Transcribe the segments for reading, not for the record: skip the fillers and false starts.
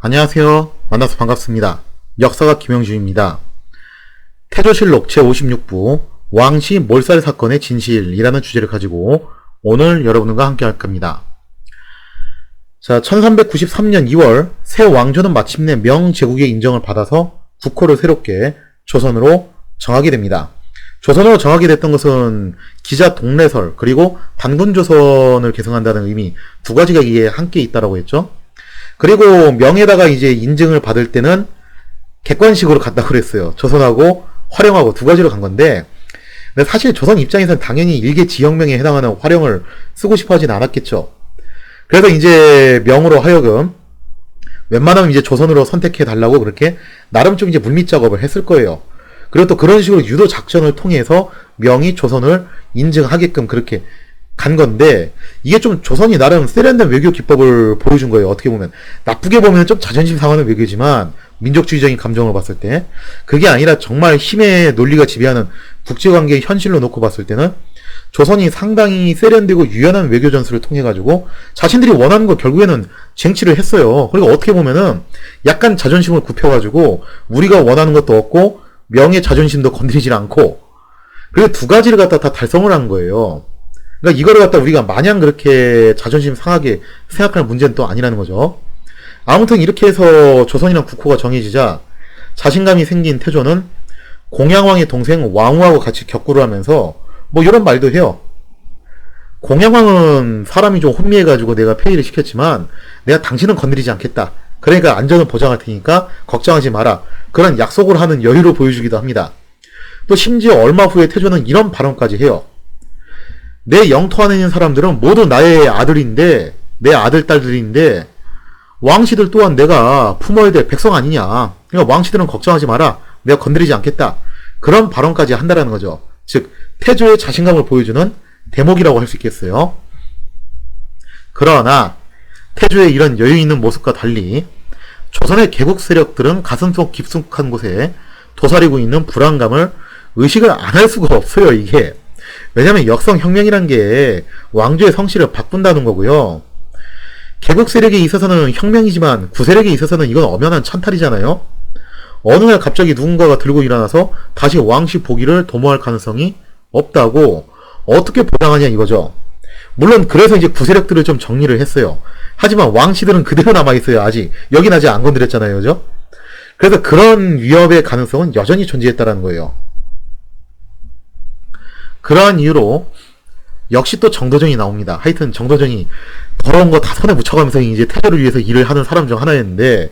안녕하세요. 만나서 반갑습니다. 역사가 김영주입니다. 태조실록 제56부 왕시 몰살 사건의 진실이라는 주제를 가지고 오늘 여러분과 함께 할 겁니다. 자, 1393년 2월 새 왕조는 마침내 명제국의 인정을 받아서 국호를 새롭게 조선으로 정하게 됩니다. 조선으로 정하게 됐던 것은 기자 동래설 그리고 단군조선을 계승한다는 의미 두 가지가 이게 함께 있다라고 했죠. 그리고 명에다가 이제 인증을 받을 때는 객관식으로 갔다고 그랬어요. 조선하고 화령하고 두 가지로 간 건데, 근데 사실 조선 입장에서는 당연히 일개 지역명에 해당하는 화령을 쓰고 싶어 하진 않았겠죠. 그래서 이제 명으로 하여금 웬만하면 이제 조선으로 선택해 달라고 그렇게 나름 좀 이제 물밑 작업을 했을 거예요. 그리고 또 그런 식으로 유도 작전을 통해서 명이 조선을 인증하게끔 그렇게 간 건데, 이게 좀 조선이 나름 세련된 외교 기법을 보여준 거예요. 어떻게 보면 나쁘게 보면 좀 자존심 상하는 외교지만, 민족주의적인 감정을 봤을 때 그게 아니라 정말 힘의 논리가 지배하는 국제관계의 현실로 놓고 봤을 때는 조선이 상당히 세련되고 유연한 외교 전술을 통해 가지고 자신들이 원하는 거 결국에는 쟁취를 했어요. 그리고 어떻게 보면은 약간 자존심을 굽혀가지고 우리가 원하는 것도 없고 명의 자존심도 건드리질 않고, 그리고 두 가지를 갖다 다 달성을 한 거예요. 그러니까 이거를 갖다 우리가 마냥 그렇게 자존심 상하게 생각할 문제는 또 아니라는 거죠. 아무튼 이렇게 해서 조선이란 국호가 정해지자 자신감이 생긴 태조는 공양왕의 동생 왕후하고 같이 격구를 하면서 뭐 이런 말도 해요. 공양왕은 사람이 좀 혼미해가지고 내가 폐위를 시켰지만 내가 당신은 건드리지 않겠다. 그러니까 안전을 보장할 테니까 걱정하지 마라. 그런 약속을 하는 여유를 보여주기도 합니다. 또 심지어 얼마 후에 태조는 이런 발언까지 해요. 내 영토 안에 있는 사람들은 모두 나의 아들인데, 내 아들, 딸들인데 왕씨들 또한 내가 품어야 될 백성 아니냐. 그러니까 왕씨들은 걱정하지 마라. 내가 건드리지 않겠다. 그런 발언까지 한다라는 거죠. 즉 태조의 자신감을 보여주는 대목이라고 할 수 있겠어요. 그러나 태조의 이런 여유 있는 모습과 달리 조선의 개국 세력들은 가슴속 깊숙한 곳에 도사리고 있는 불안감을 의식을 안 할 수가 없어요. 이게 왜냐면 역성혁명이란 게 왕조의 성씨를 바꾼다는 거고요. 개국 세력에 있어서는 혁명이지만 구세력에 있어서는 이건 엄연한 찬탈이잖아요. 어느 날 갑자기 누군가가 들고 일어나서 다시 왕씨 복위를 도모할 가능성이 없다고 어떻게 보장하냐 이거죠. 물론 그래서 이제 구세력들을 좀 정리를 했어요. 하지만 왕씨들은 그대로 남아있어요. 아직 여긴 아직 안 건드렸잖아요. 그죠? 그래서 그런 위협의 가능성은 여전히 존재했다는 거예요. 그러한 이유로 역시 또 정도전이 나옵니다. 하여튼 정도전이 더러운 거 다 손에 묻혀가면서 이제 태조를 위해서 일을 하는 사람 중 하나였는데,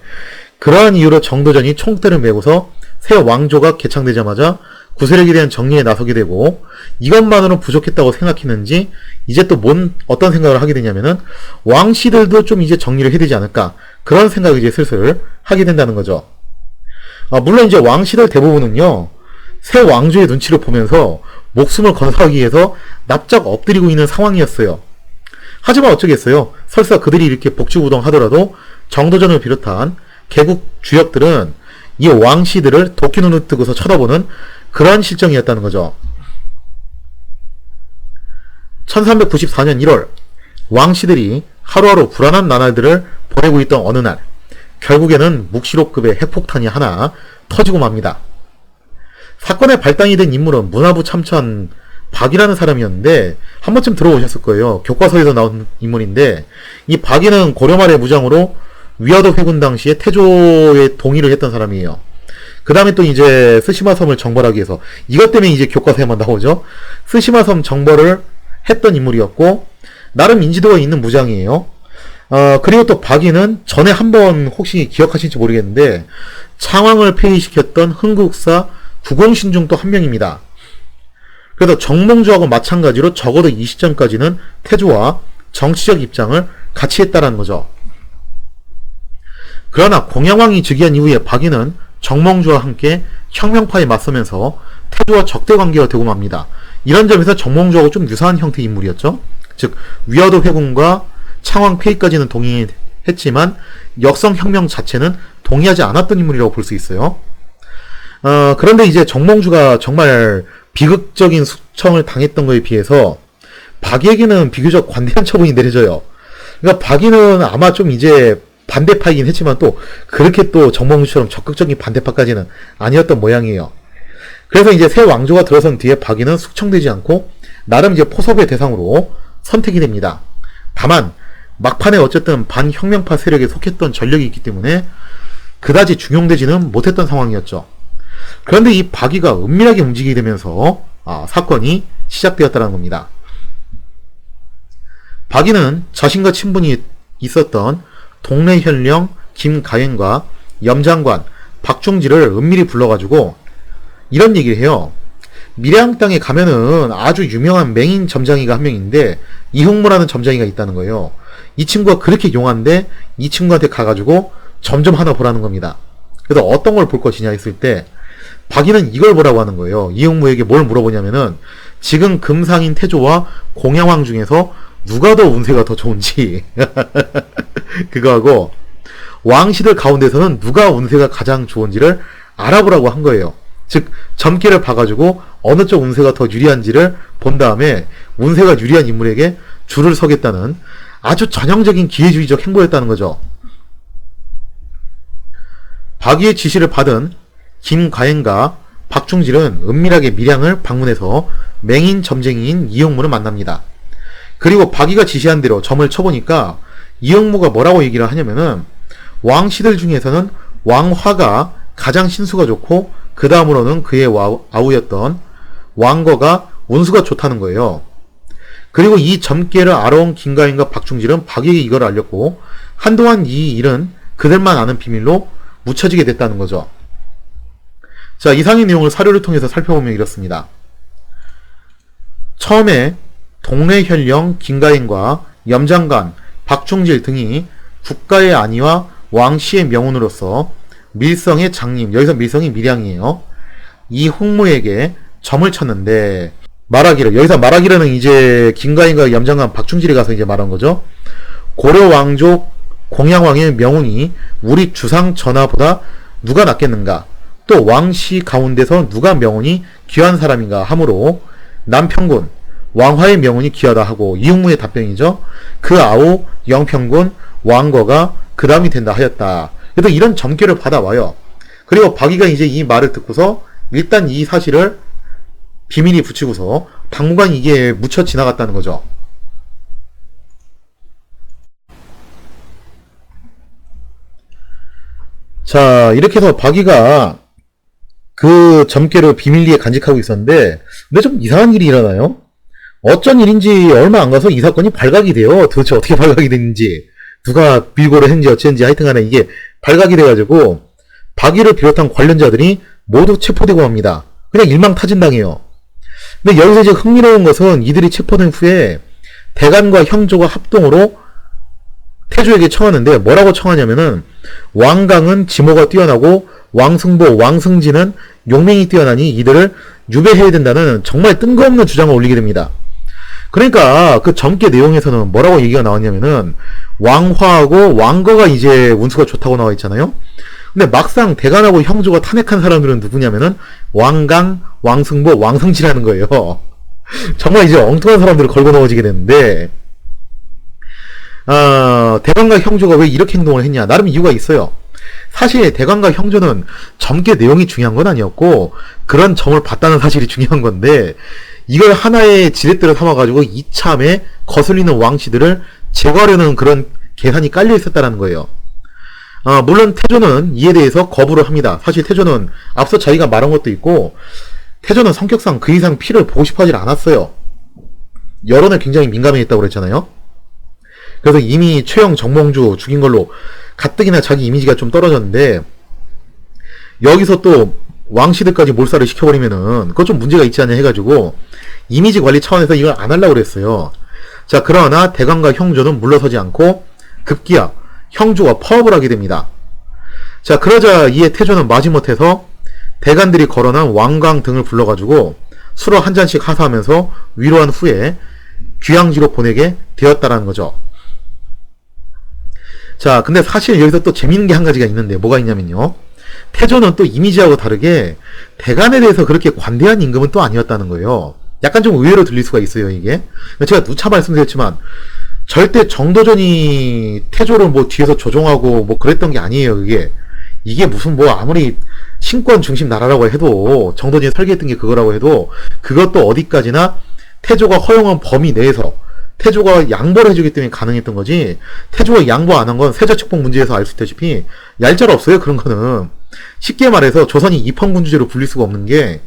그러한 이유로 정도전이 총대를 메고서 새 왕조가 개창되자마자 구세력에 대한 정리에 나서게 되고, 이것만으로는 부족했다고 생각했는지 이제 또 어떤 생각을 하게 되냐면은 왕씨들도 좀 이제 정리를 해야 되지 않을까, 그런 생각을 이제 슬슬 하게 된다는 거죠. 물론 이제 왕씨들 대부분은요 새 왕조의 눈치를 보면서 목숨을 건사하기 위해서 납작 엎드리고 있는 상황이었어요. 하지만 어쩌겠어요. 설사 그들이 이렇게 복주부동하더라도 정도전을 비롯한 개국 주역들은 이 왕씨들을 도끼 눈을 뜨고서 쳐다보는 그런 실정이었다는 거죠. 1394년 1월 왕씨들이 하루하루 불안한 나날들을 보내고 있던 어느 날, 결국에는 묵시록급의 핵폭탄이 하나 터지고 맙니다. 사건의 발단이 된 인물은 문화부 참천 박이라는 사람이었는데 한 번쯤 들어오셨을 거예요. 교과서에서 나온 인물인데, 이 박이는 고려 말의 무장으로 위화도 회군 당시에 태조에 동의를 했던 사람이에요. 그 다음에 또 이제 스시마섬을 정벌하기 위해서, 이것 때문에 이제 교과서에만 나오죠. 스시마섬 정벌을 했던 인물이었고 나름 인지도가 있는 무장이에요. 그리고 또 박이는 전에 한번 혹시 기억하실지 모르겠는데 창왕을 폐위시켰던 흥국사 구공신 중 또 한 명입니다. 그래서 정몽주하고 마찬가지로 적어도 이 시점까지는 태조와 정치적 입장을 같이 했다라는 거죠. 그러나 공양왕이 즉위한 이후에 박이는 정몽주와 함께 혁명파에 맞서면서 태조와 적대관계가 되고 맙니다. 이런 점에서 정몽주하고 좀 유사한 형태의 인물이었죠. 즉 위화도 회군과 창왕 폐위까지는 동의했지만 역성혁명 자체는 동의하지 않았던 인물이라고 볼 수 있어요. 그런데 이제 정몽주가 정말 비극적인 숙청을 당했던 거에 비해서 박이에게는 비교적 관대한 처분이 내려져요. 그러니까 박이는 아마 좀 이제 반대파이긴 했지만 또 그렇게 또 정몽주처럼 적극적인 반대파까지는 아니었던 모양이에요. 그래서 이제 새 왕조가 들어선 뒤에 박이는 숙청되지 않고 나름 이제 포섭의 대상으로 선택이 됩니다. 다만 막판에 어쨌든 반혁명파 세력에 속했던 전력이 있기 때문에 그다지 중용되지는 못했던 상황이었죠. 그런데 이 박이가 은밀하게 움직이게 되면서 사건이 시작되었다는 겁니다. 박이는 자신과 친분이 있었던 동래현령 김가행과 염장관 박중지를 은밀히 불러가지고 이런 얘기를 해요. 밀양 땅에 가면은 아주 유명한 맹인 점장이가 한 명인데 이흥무라는 점장이가 있다는 거예요. 이 친구가 그렇게 용한데 이 친구한테 가가지고 점 좀 하나 보라는 겁니다. 그래서 어떤 걸 볼 것이냐 했을 때 박이는 이걸 보라고 하는 거예요. 이흥무에게 뭘 물어보냐면은 지금 금상인 태조와 공양왕 중에서 누가 더 운세가 더 좋은지 그거하고 왕씨들 가운데서는 누가 운세가 가장 좋은지를 알아보라고 한 거예요. 즉 점괘를 봐가지고 어느 쪽 운세가 더 유리한지를 본 다음에 운세가 유리한 인물에게 줄을 서겠다는 아주 전형적인 기회주의적 행보였다는 거죠. 박이의 지시를 받은 김가행과 박중질은 은밀하게 밀양을 방문해서 맹인 점쟁이인 이흥무를 만납니다. 그리고 박이가 지시한 대로 점을 쳐보니까 이흥무가 뭐라고 얘기를 하냐면은 왕씨들 중에서는 왕화가 가장 신수가 좋고 그 다음으로는 그의 아우였던 왕거가 운수가 좋다는 거예요. 그리고 이 점괘를 알아온 김가행과 박중질은 박이에게 이걸 알렸고 한동안 이 일은 그들만 아는 비밀로 묻혀지게 됐다는 거죠. 자, 이상의 내용을 사료를 통해서 살펴보면 이렇습니다. 처음에 동래현령 김가행과 염장관 박중질 등이 국가의 안위와 왕씨의 명운으로서 밀성의 장님, 여기서 밀성이 밀양이에요. 이 흥무에게 점을 쳤는데 말하기를, 여기서 말하기로는 이제 김가행과 염장관 박중질이 가서 이제 말한 거죠. 고려 왕족 공양왕의 명운이 우리 주상 전하보다 누가 낫겠는가? 또 왕씨 가운데서 누가 명운이 귀한 사람인가 하므로 남평군 왕화의 명운이 귀하다 하고 이흥무의 답변이죠. 그 아우 영평군 왕거가 그 다음이 된다 하였다. 그래서 이런 점괘를 받아와요. 그리고 박이가 이제 이 말을 듣고서 일단 이 사실을 비밀이 붙이고서 당분간 이게 묻혀 지나갔다는 거죠. 자, 이렇게 해서 박이가 그 점괘를 비밀리에 간직하고 있었는데 근데 좀 이상한 일이 일어나요. 어쩐 일인지 얼마 안 가서 이 사건이 발각이 돼요. 도대체 어떻게 발각이 됐는지, 누가 빌고를 했는지 어쩐지 하여튼 간에 이게 발각이 돼가지고 박이를 비롯한 관련자들이 모두 체포되고 맙니다. 그냥 일망타진당해요. 근데 여기서 이제 흥미로운 것은 이들이 체포된 후에 대간과 형조가 합동으로 태조에게 청하는데 뭐라고 청하냐면은 왕강은 지모가 뛰어나고 왕승보, 왕승진은 용맹이 뛰어나니 이들을 유배해야 된다는 정말 뜬금없는 주장을 올리게 됩니다. 그러니까 그 점괘 내용에서는 뭐라고 얘기가 나왔냐면은 왕화하고 왕거가 이제 운수가 좋다고 나와 있잖아요. 근데 막상 대간하고 형조가 탄핵한 사람들은 누구냐면은 왕강, 왕승보, 왕승진이라는 거예요. 정말 이제 엉뚱한 사람들을 걸고 넘어지게 되는데 대간과 형조가 왜 이렇게 행동을 했냐? 나름 이유가 있어요. 사실 대간과 형조는 점괘 내용이 중요한 건 아니었고 그런 점을 봤다는 사실이 중요한 건데 이걸 하나의 지렛대로 삼아가지고 이참에 거슬리는 왕씨들을 제거하려는 그런 계산이 깔려 있었다는 거예요. 물론 태조는 이에 대해서 거부를 합니다. 사실 태조는 앞서 자기가 말한 것도 있고 태조는 성격상 그 이상 피를 보고 싶어 하질 않았어요. 여론에 굉장히 민감했다고 그랬잖아요. 그래서 이미 최영 정몽주 죽인 걸로 가뜩이나 자기 이미지가 좀 떨어졌는데 여기서 또 왕씨들까지 몰살을 시켜버리면은 그거 좀 문제가 있지 않냐 해가지고 이미지 관리 차원에서 이걸 안 하려고 그랬어요. 자, 그러나 대간과 형조는 물러서지 않고 급기야 형조가 파업을 하게 됩니다. 자, 그러자 이에 태조는 마지못해서 대간들이 거론한 왕강 등을 불러가지고 술을 한 잔씩 하사하면서 위로한 후에 귀양지로 보내게 되었다라는 거죠. 자, 근데 사실 여기서 또 재밌는 게 한 가지가 있는데 뭐가 있냐면요. 태조는 또 이미지하고 다르게 대간에 대해서 그렇게 관대한 임금은 또 아니었다는 거예요. 약간 좀 의외로 들릴 수가 있어요, 이게. 제가 누차 말씀드렸지만 절대 정도전이 태조를 뭐 뒤에서 조종하고 뭐 그랬던 게 아니에요. 이게 무슨 뭐 아무리 신권 중심 나라라고 해도 정도전이 설계했던 게 그거라고 해도 그것도 어디까지나 태조가 허용한 범위 내에서 태조가 양보를 해주기 때문에 가능했던 거지, 태조가 양보 안 한 건 세자축복 문제에서 알 수 있다시피 얄짤없어요. 그런 거는 쉽게 말해서 조선이 입헌군주제로 불릴 수가 없는 게,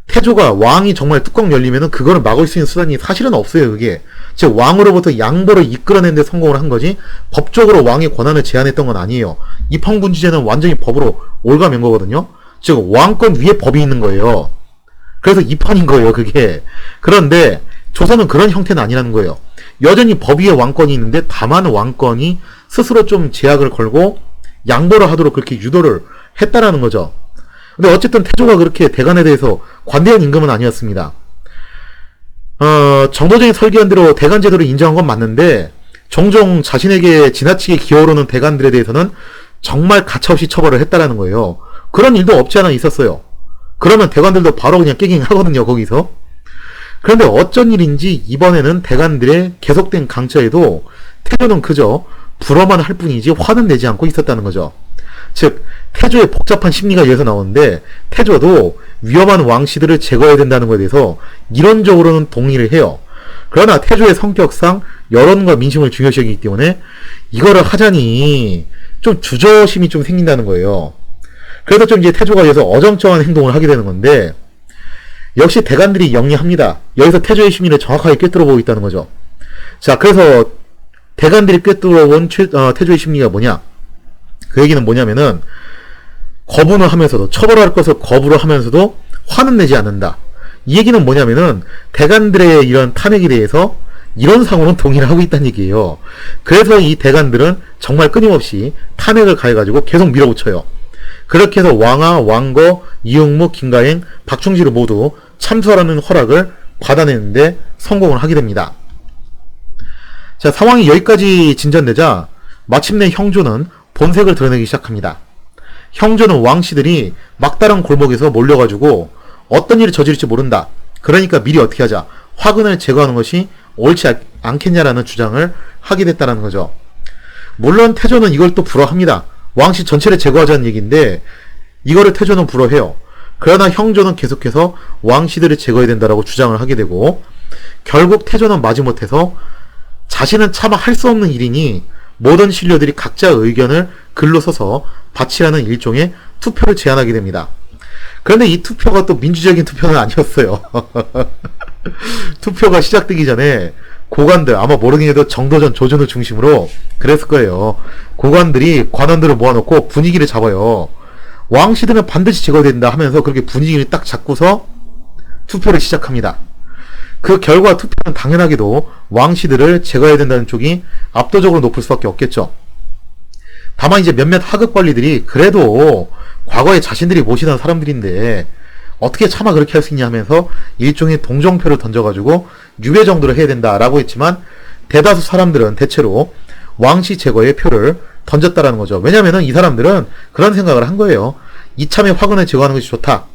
태조가 왕이 정말 뚜껑 열리면은 그거를 막을 수 있는 수단이 사실은 없어요. 그게 즉 왕으로부터 양보를 이끌어내는 데 성공을 한 거지 법적으로 왕의 권한을 제한했던 건 아니에요. 입헌군주제는 완전히 법으로 올가맨 거거든요. 즉 왕권 위에 법이 있는 거예요. 그래서 입헌인 거예요, 그게. 그런데 조선은 그런 형태는 아니라는 거예요. 여전히 법 위에 왕권이 있는데 다만 왕권이 스스로 좀 제약을 걸고 양보를 하도록 그렇게 유도를 했다라는 거죠. 근데 어쨌든 태조가 그렇게 대간에 대해서 관대한 임금은 아니었습니다. 정도전이 설계한 대로 대간 제도를 인정한 건 맞는데, 종종 자신에게 지나치게 기어오르는 대간들에 대해서는 정말 가차없이 처벌을 했다라는 거예요. 그런 일도 없지 않아 있었어요. 그러면 대간들도 바로 그냥 깨갱 하거든요, 거기서. 그런데 어쩐 일인지 이번에는 대간들의 계속된 강처에도 태조는 그저 불어만 할 뿐이지 화는 내지 않고 있었다는 거죠. 즉 태조의 복잡한 심리가 여기서 나오는데, 태조도 위험한 왕씨들을 제거해야 된다는 것에 대해서 이론적으로는 동의를 해요. 그러나 태조의 성격상 여론과 민심을 중요시 여기기 때문에 이거를 하자니 좀 주저심이 좀 생긴다는 거예요. 그래서 좀 이제 태조가 여기서 어정쩡한 행동을 하게 되는 건데, 역시 대간들이 영리합니다. 여기서 태조의 심리를 정확하게 꿰뚫어보고 있다는 거죠. 자, 그래서 대간들이 꿰뚫어본 태조의 심리가 뭐냐? 그 얘기는 뭐냐면은, 거부는 하면서도, 처벌할 것을 거부를 하면서도 화는 내지 않는다. 이 얘기는 뭐냐면은 대간들의 이런 탄핵에 대해서 이론상으로는 동의를 하고 있다는 얘기예요. 그래서 이 대간들은 정말 끊임없이 탄핵을 가해가지고 계속 밀어붙여요. 그렇게 해서 왕하, 왕거, 이응무, 김가행, 박충지를 모두 참수하라는 허락을 받아내는데 성공을 하게 됩니다. 자, 상황이 여기까지 진전되자 마침내 형조는 본색을 드러내기 시작합니다. 형조는 왕씨들이 막다른 골목에서 몰려가지고 어떤 일을 저지를지 모른다. 그러니까 미리 어떻게 하자. 화근을 제거하는 것이 옳지 않겠냐라는 주장을 하게 됐다는 거죠. 물론 태조는 이걸 또 불허합니다. 왕씨 전체를 제거하자는 얘기인데 이거를 태조는 불허해요. 그러나 형조는 계속해서 왕씨들을 제거해야 된다라고 주장을 하게 되고, 결국 태조는 마지못해서 자신은 차마 할 수 없는 일이니 모든 신료들이 각자 의견을 글로 써서 바치라는 일종의 투표를 제안하게 됩니다. 그런데 이 투표가 또 민주적인 투표는 아니었어요. 투표가 시작되기 전에 고관들, 아마 모르긴 해도 정도전, 조준을 중심으로 그랬을 거예요. 고관들이 관원들을 모아놓고 분위기를 잡아요. 왕씨들은 반드시 제거해야 된다 하면서 그렇게 분위기를 딱 잡고서 투표를 시작합니다. 그 결과 투표는 당연하게도 왕씨들을 제거해야 된다는 쪽이 압도적으로 높을 수밖에 없겠죠. 다만 이제 몇몇 하급 관리들이 그래도 과거에 자신들이 모시던 사람들인데 어떻게 차마 그렇게 할 수 있냐 하면서 일종의 동정표를 던져가지고 유배 정도를 해야 된다라고 했지만, 대다수 사람들은 대체로 왕씨 제거의 표를 던졌다라는 거죠. 왜냐면은 이 사람들은 그런 생각을 한 거예요. 이참에 화근을 제거하는 것이 좋다.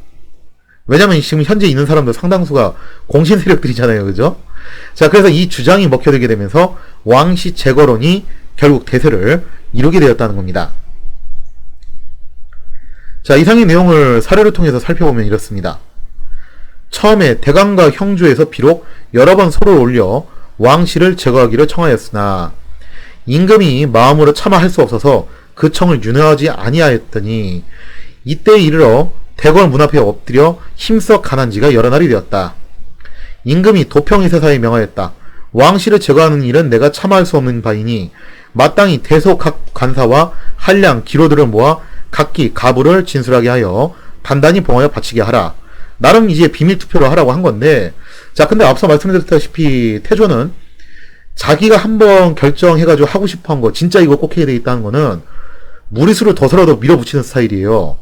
왜냐면 지금 현재 있는 사람들 상당수가 공신 세력들이잖아요. 그죠? 자, 그래서 이 주장이 먹혀들게 되면서 왕씨 제거론이 결국 대세를 이루게 되었다는 겁니다. 자, 이상의 내용을 사례를 통해서 살펴보면 이렇습니다. 처음에 대간과 형조에서 비록 여러 번 소를 올려 왕씨를 제거하기를 청하였으나 임금이 마음으로 차마 할 수 없어서 그 청을 윤회하지 아니하였더니 이때에 이르러 대궐 문 앞에 엎드려 힘써 간한 지가 여러 날이 되었다. 임금이 도평의세사에 명하였다. 왕씨를 제거하는 일은 내가 참아할 수 없는 바이니 마땅히 대소 각 관사와 한량, 기로들을 모아 각기 가부를 진술하게 하여 단단히 봉하여 바치게 하라. 나름 이제 비밀투표를 하라고 한 건데, 자, 근데 앞서 말씀드렸다시피 태조는 자기가 한번 결정해가지고 하고 싶어 한 거, 진짜 이거 꼭 해야 되겠다는 거는 무리수를 더 밀어붙이는 스타일이에요.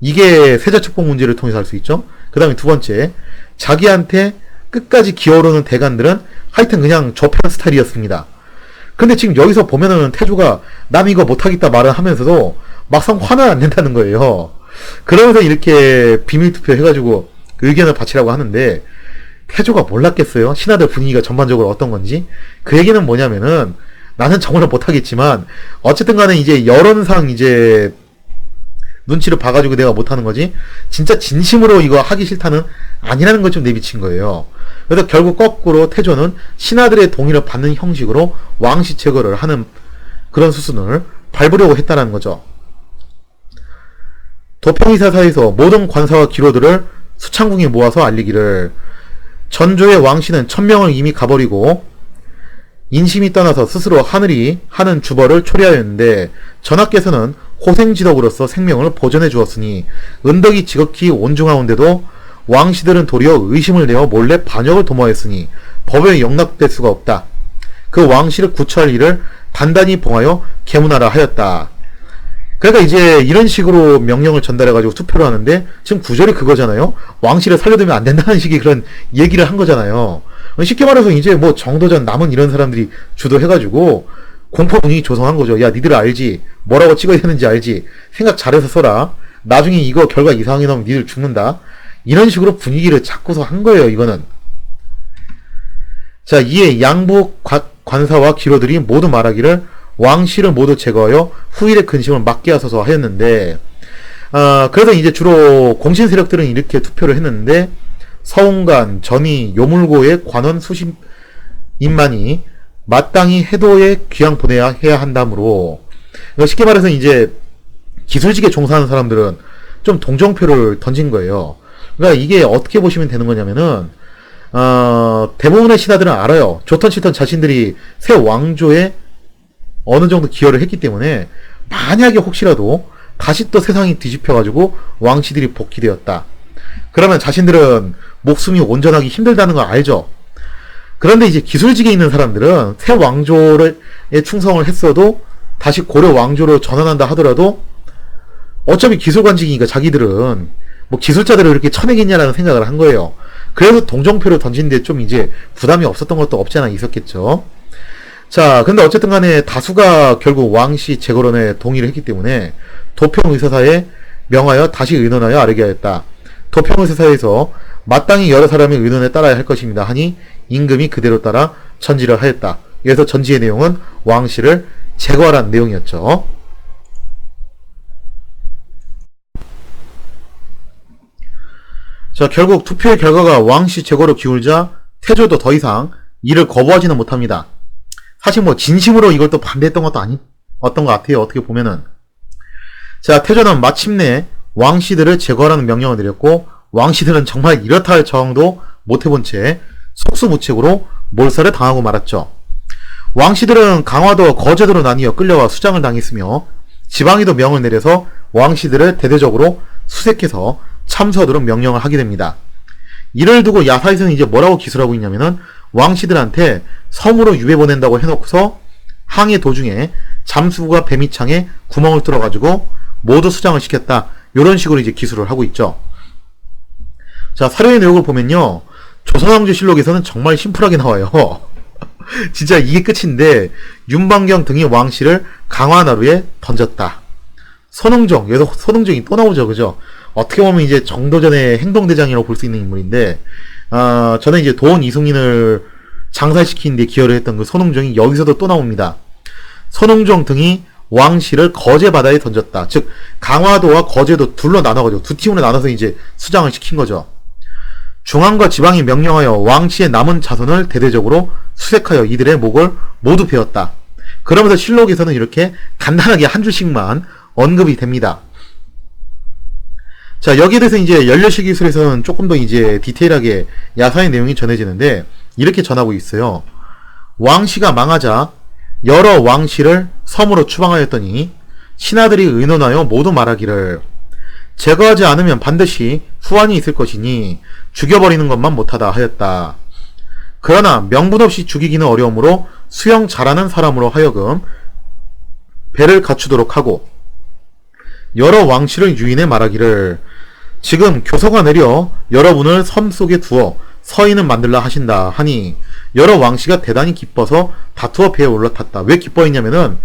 이게 세자축복 문제를 통해서 할 수 있죠. 그 다음에 두 번째, 자기한테 끝까지 기어오르는 대간들은 하여튼 그냥 접하는 스타일이었습니다. 근데 지금 여기서 보면은 태조가 남 이거 못하겠다 말을 하면서도 막상 화는 안 낸다는 거예요. 그러면서 이렇게 비밀투표 해가지고 의견을 바치라고 하는데, 태조가 몰랐겠어요? 신하들 분위기가 전반적으로 어떤 건지? 그 얘기는 뭐냐면은, 나는 정말 못하겠지만, 어쨌든 간에 이제 여론상 이제, 눈치를 봐가지고 내가 못하는 거지, 진짜 진심으로 이거 하기 싫다는 아니라는 걸 좀 내비친 거예요. 그래서 결국 거꾸로 태조는 신하들의 동의를 받는 형식으로 왕씨 제거를 하는 그런 수순을 밟으려고 했다는 거죠. 도평이사사에서 모든 관사와 기로들을 수창궁에 모아서 알리기를, 전조의 왕씨는 1000명을 이미 가버리고 인심이 떠나서 스스로 하늘이 하는 주벌을 초래하였는데, 전하께서는 호생지덕으로서 생명을 보존해 주었으니 은덕이 지극히 온중하온데도 왕씨들은 도리어 의심을 내어 몰래 반역을 도모하였으니 법에 용납될 수가 없다. 그 왕씨를 구처할 일을 단단히 봉하여 계문하라 하였다. 그러니까 이제 이런 식으로 명령을 전달해가지고 투표를 하는데, 지금 구절이 그거잖아요. 왕씨를 살려두면 안 된다는 식의 그런 얘기를 한 거잖아요. 쉽게 말해서 이제 뭐 정도전 남은 이런 사람들이 주도해가지고 공포 분위기 조성한 거죠. 야, 니들 알지? 뭐라고 찍어야 되는지 알지? 생각 잘해서 써라. 나중에 이거 결과 이상하게 나오면 니들 죽는다. 이런 식으로 분위기를 잡고서 한 거예요, 이거는. 자, 이에 양부 관사와 기로들이 모두 말하기를 왕씨를 모두 제거하여 후일의 근심을 막게 하소서 하였는데, 그래서 이제 주로 공신 세력들은 이렇게 투표를 했는데, 서운관, 전이, 요물고의 관원 수십 인만이 마땅히 해도에 귀양 보내야 해야 한다므로, 쉽게 말해서 이제 기술직에 종사하는 사람들은 좀 동정표를 던진 거예요. 그러니까 이게 어떻게 보시면 되는 거냐면은, 대부분의 신하들은 알아요. 좋던 싫던 자신들이 새 왕조에 어느 정도 기여를 했기 때문에, 만약에 혹시라도 다시 또 세상이 뒤집혀가지고 왕씨들이 복귀되었다, 그러면 자신들은 목숨이 온전하기 힘들다는 걸 알죠. 그런데 이제 기술직에 있는 사람들은 새 왕조에 충성을 했어도 다시 고려 왕조로 전환한다 하더라도 어차피 기술관직이니까 자기들은 뭐 기술자들을 이렇게 쳐내겠냐라는 생각을 한 거예요. 그래서 동정표를 던지는데 좀 이제 부담이 없었던 것도 없지 않아 있었겠죠. 자, 근데 어쨌든 간에 다수가 결국 왕씨 제거론에 동의를 했기 때문에 도평의사사에 명하여 다시 의논하여 아뢰게 하였다. 도평의사사에서 마땅히 여러 사람의 의논에 따라야 할 것입니다 하니 임금이 그대로 따라 전지를 하였다. 그래서 전지의 내용은 왕씨를 제거하라는 내용이었죠. 자, 결국 투표의 결과가 왕씨 제거로 기울자 태조도 더 이상 이를 거부하지는 못합니다. 사실 뭐 진심으로 이걸 또 반대했던 것도 아니었던 것 같아요. 어떻게 보면은. 자, 태조는 마침내 왕씨들을 제거하라는 명령을 내렸고, 왕씨들은 정말 이렇다 할 정도 못해본 채 속수무책으로 몰살을 당하고 말았죠. 왕씨들은 강화도와 거제도로 나뉘어 끌려와 수장을 당했으며, 지방에도 명을 내려서 왕씨들을 대대적으로 수색해서 참서하도록 명령을 하게 됩니다. 이를 두고 야사에서는 이제 뭐라고 기술하고 있냐면은, 왕씨들한테 섬으로 유배 보낸다고 해놓고서 항해 도중에 잠수부가 배미창에 구멍을 뚫어가지고 모두 수장을 시켰다, 이런 식으로 이제 기술을 하고 있죠. 자, 사료의 내용을 보면요, 조선왕조실록에서는 정말 심플하게 나와요. 진짜 이게 끝인데, 윤방경 등이 왕씨를 강화나루에 던졌다. 선웅정, 여기서 선웅정이 또 나오죠, 그죠? 어떻게 보면 이제 정도전의 행동대장이라고 볼 수 있는 인물인데, 저는 이제 도원 이승민을 장사시키는데 기여를 했던 그 선웅정이 여기서도 또 나옵니다. 선웅정 등이 왕씨를 거제 바다에 던졌다. 즉, 강화도와 거제도 둘로 나눠가지고 두 팀으로 나눠서 이제 수장을 시킨 거죠. 중앙과 지방이 명령하여 왕씨의 남은 자손을 대대적으로 수색하여 이들의 목을 모두 베었다. 그러면서 실록에서는 이렇게 간단하게 한 줄씩만 언급이 됩니다. 자, 여기에 대해서 이제 연려시기술에서는 조금 더 이제 디테일하게 야사의 내용이 전해지는데, 이렇게 전하고 있어요. 왕씨가 망하자 여러 왕씨를 섬으로 추방하였더니 신하들이 의논하여 모두 말하기를, 제거하지 않으면 반드시 후환이 있을 것이니 죽여버리는 것만 못하다 하였다. 그러나 명분 없이 죽이기는 어려우므로 수영 잘하는 사람으로 하여금 배를 갖추도록 하고, 여러 왕씨를 유인해 말하기를, 지금 교서가 내려 여러분을 섬 속에 두어 서인을 만들라 하신다 하니, 여러 왕씨가 대단히 기뻐서 다투어 배에 올라탔다. 왜 기뻐했냐면은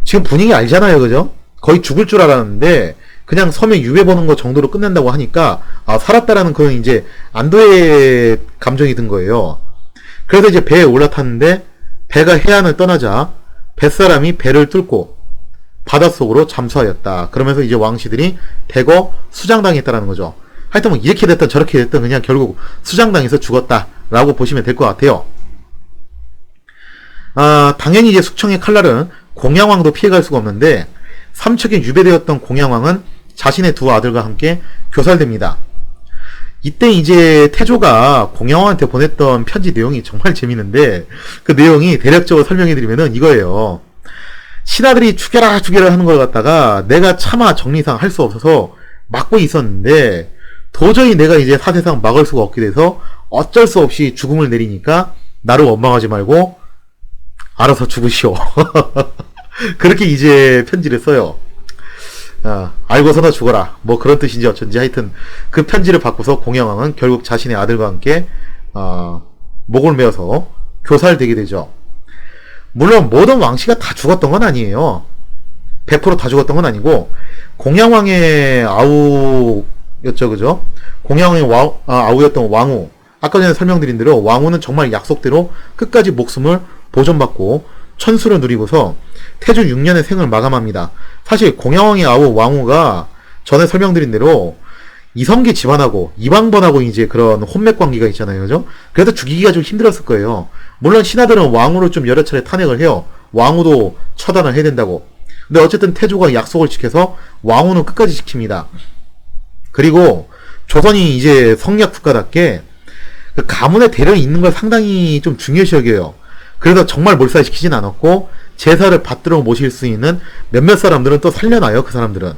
지금 분위기 알잖아요, 그죠? 거의 죽을 줄 알았는데 그냥 섬에 유배 보는 거 정도로 끝낸다고 하니까 살았다라는 그런 이제 안도의 감정이 든 거예요. 그래서 이제 배에 올라탔는데 배가 해안을 떠나자 뱃사람이 배를 뚫고 바닷속으로 잠수하였다. 그러면서 이제 왕씨들이 대거 수장당했다라는 거죠. 하여튼 뭐 이렇게 됐든 저렇게 됐든 그냥 결국 수장당해서 죽었다라고 보시면 될 것 같아요. 당연히 이제 숙청의 칼날은 공양왕도 피해갈 수가 없는데 삼척에 유배되었던 공양왕은 자신의 두 아들과 함께 교살됩니다. 이때 이제 태조가 공양왕한테 보냈던 편지 내용이 정말 재밌는데 그 내용이 대략적으로 설명해드리면은 이거예요. 신하들이 죽여라 죽여라 하는 걸 갖다가 내가 차마 정리상 할 수 없어서 막고 있었는데 도저히 내가 이제 사세상 막을 수가 없게 돼서 어쩔 수 없이 죽음을 내리니까 나를 원망하지 말고 알아서 죽으시오. 그렇게 이제 편지를 써요. 알고서나 죽어라. 뭐 그런 뜻인지 어쩐지 하여튼 그 편지를 받고서 공양왕은 결국 자신의 아들과 함께 목을 메어서 교살되게 되죠. 물론 모든 왕씨가 다 죽었던 건 아니에요. 100% 다 죽었던 건 아니고 공양왕의 아우였죠, 그죠? 공양왕의 아우였던 왕후. 아까 전에 설명드린 대로 왕후는 정말 약속대로 끝까지 목숨을 보존받고 천수를 누리고서 태조 6년의 생을 마감합니다. 사실 공양왕의 아우 왕후가 전에 설명드린 대로 이성계 집안하고 이방번하고 이제 그런 혼맥 관계가 있잖아요, 그죠? 그래서 죽이기가 좀 힘들었을 거예요. 물론 신하들은 왕후를 좀 여러 차례 탄핵을 해요. 왕후도 처단을 해야 된다고. 근데 어쨌든 태조가 약속을 지켜서 왕후는 끝까지 지킵니다. 그리고 조선이 이제 성리학 국가답게 그 가문의 대를 잇는 걸 상당히 좀 중요시 여겨요. 그래서 정말 몰살시키진 않았고 제사를 받들어 모실 수 있는 몇몇 사람들은 또 살려놔요. 그 사람들은.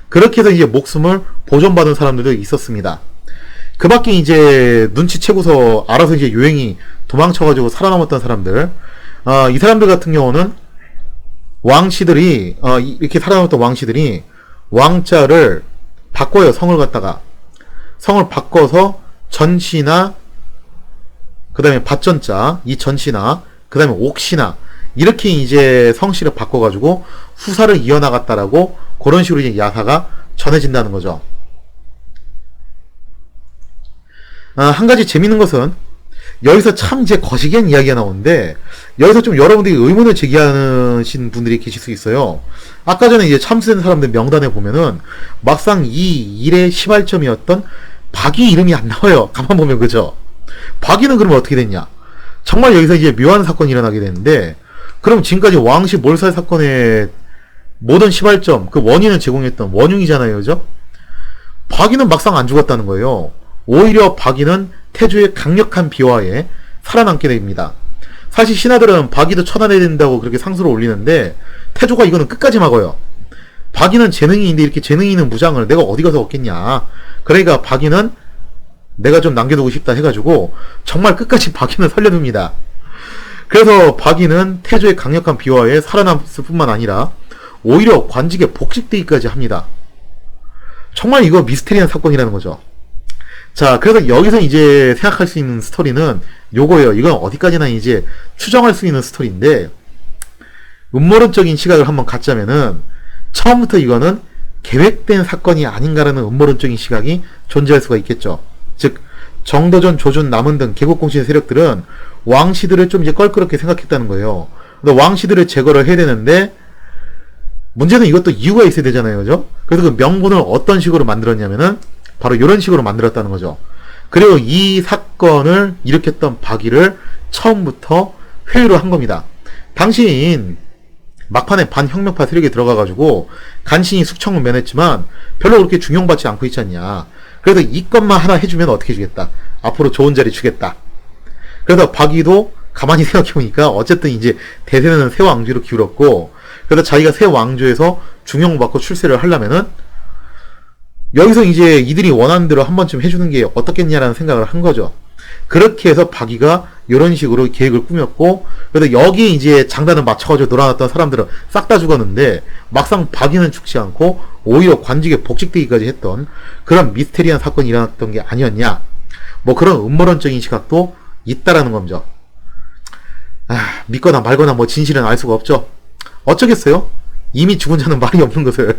그렇게 해서 이제 목숨을 보존받은 사람들도 있었습니다. 그 밖에 이제 눈치채고서 알아서 이제 요행이 도망쳐가지고 살아남았던 사람들, 이 사람들 같은 경우는 왕씨들이, 이렇게 살아남았던 왕씨들이 왕자를 바꿔요. 성을 갖다가. 성을 바꿔서 전씨나, 그 다음에 밭전자, 이 전씨나, 그 다음에 옥씨나, 이렇게 이제 성씨를 바꿔가지고 후사를 이어나갔다라고 그런 식으로 이제 야사가 전해진다는 거죠. 한 가지 재밌는 것은 여기서 참 이제 거시기한 이야기가 나오는데 여기서 좀 여러분들이 의문을 제기하신 분들이 계실 수 있어요. 아까 전에 이제 참수된 사람들 명단에 보면은 막상 이 일의 시발점이었던 박이 이름이 안 나와요. 가만 보면 그죠? 박이는 그러면 어떻게 됐냐? 정말 여기서 이제 묘한 사건이 일어나게 되는데 그럼 지금까지 왕씨 몰살 사건의 모든 시발점, 그 원인을 제공했던 원흉이잖아요, 그죠? 박이는 막상 안 죽었다는 거예요. 오히려 박이는 태조의 강력한 비화에 살아남게 됩니다. 사실 신하들은 박이도 처단해야 된다고 그렇게 상소를 올리는데 태조가 이거는 끝까지 막아요. 박이는 재능이 있는데 이렇게 재능이 있는 무장을 내가 어디 가서 얻겠냐. 그러니까 박이는 내가 좀 남겨두고 싶다 해가지고 정말 끝까지 박이는 살려둡니다. 그래서 박이는 태조의 강력한 비화에 살아남았을 뿐만 아니라 오히려 관직에 복직되기까지 합니다. 정말 이거 미스테리한 사건이라는 거죠. 자, 그래서 여기서 이제 생각할 수 있는 스토리는 요거예요. 이건 어디까지나 이제 추정할 수 있는 스토리인데 음모론적인 시각을 한번 갖자면은 처음부터 이거는 계획된 사건이 아닌가라는 음모론적인 시각이 존재할 수가 있겠죠. 즉 정도전, 조준, 남은 등 개국공신의 세력들은 왕씨들을 좀 이제 껄끄럽게 생각했다는 거예요. 근데 왕씨들을 제거를 해야 되는데 문제는 이것도 이유가 있어야 되잖아요, 그죠? 그래서 그 명분을 어떤 식으로 만들었냐면은 바로 이런 식으로 만들었다는 거죠. 그리고 이 사건을 일으켰던 박이를 처음부터 회유를 한 겁니다. 당신 막판에 반혁명파 세력에 들어가가지고 간신히 숙청을 면했지만 별로 그렇게 중용받지 않고 있지 않냐. 그래서 이 것만 하나 해주면 어떻게 해주겠다. 앞으로 좋은 자리 주겠다. 그래서 박이도 가만히 생각해보니까 어쨌든 이제 대세는 새 왕조로 기울었고 그래서 자기가 새 왕조에서 중용받고 출세를 하려면은 여기서 이제 이들이 원하는 대로 한 번쯤 해주는 게 어떻겠냐라는 생각을 한 거죠. 그렇게 해서 박이가 이런 식으로 계획을 꾸몄고 그래서 여기에 이제 장단을 맞춰가지고 놀아놨던 사람들은 싹 다 죽었는데 막상 박이는 죽지 않고 오히려 관직에 복직되기까지 했던 그런 미스테리한 사건이 일어났던 게 아니었냐. 뭐 그런 음모론적인 시각도 있다라는 겁니다. 믿거나 말거나 뭐 진실은 알 수가 없죠. 어쩌겠어요? 이미 죽은 자는 말이 없는 것을.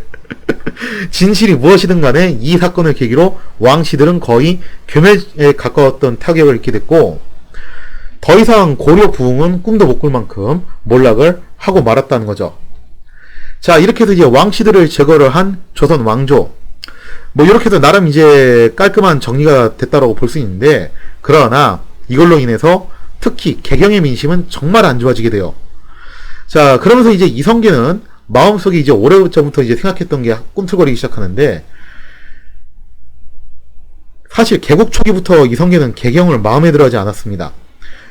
진실이 무엇이든 간에 이 사건을 계기로 왕씨들은 거의 괴멸에 가까웠던 타격을 입게 됐고, 더 이상 고려 부흥은 꿈도 못 꿀 만큼 몰락을 하고 말았다는 거죠. 자, 이렇게 해서 이제 왕씨들을 제거를 한 조선 왕조. 뭐 이렇게 해서 나름 이제 깔끔한 정리가 됐다라고 볼 수 있는데, 그러나 이걸로 인해서 특히 개경의 민심은 정말 안 좋아지게 돼요. 자, 그러면서 이제 이성계는 마음속에 이제 오래전부터 이제 생각했던 게 꿈틀거리기 시작하는데, 사실 개국 초기부터 이성계는 개경을 마음에 들어하지 않았습니다.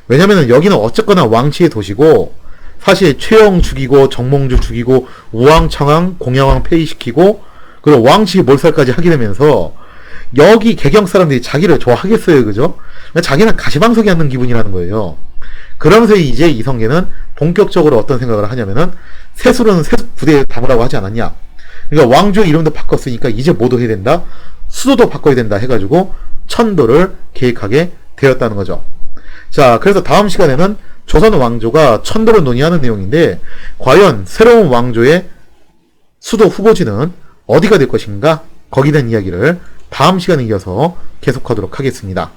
왜냐면은 여기는 어쨌거나 왕치의 도시고, 사실 최영 죽이고 정몽주 죽이고 우왕청왕 공양왕 폐위시키고 그리고 왕치 몰살까지 하게 되면서 여기 개경 사람들이 자기를 좋아하겠어요, 그죠? 자기는 가시방석에 앉는 기분이라는 거예요. 그러면서 이제 이성계는 본격적으로 어떤 생각을 하냐면은 세술은 세습 부대에 담으라고 하지 않았냐. 그러니까 왕조 이름도 바꿨으니까 이제 뭐도 해야 된다. 수도도 바꿔야 된다 해가지고 천도를 계획하게 되었다는 거죠. 자, 그래서 다음 시간에는 조선 왕조가 천도를 논의하는 내용인데, 과연 새로운 왕조의 수도 후보지는 어디가 될 것인가? 거기에 대한 이야기를 다음 시간에 이어서 계속하도록 하겠습니다.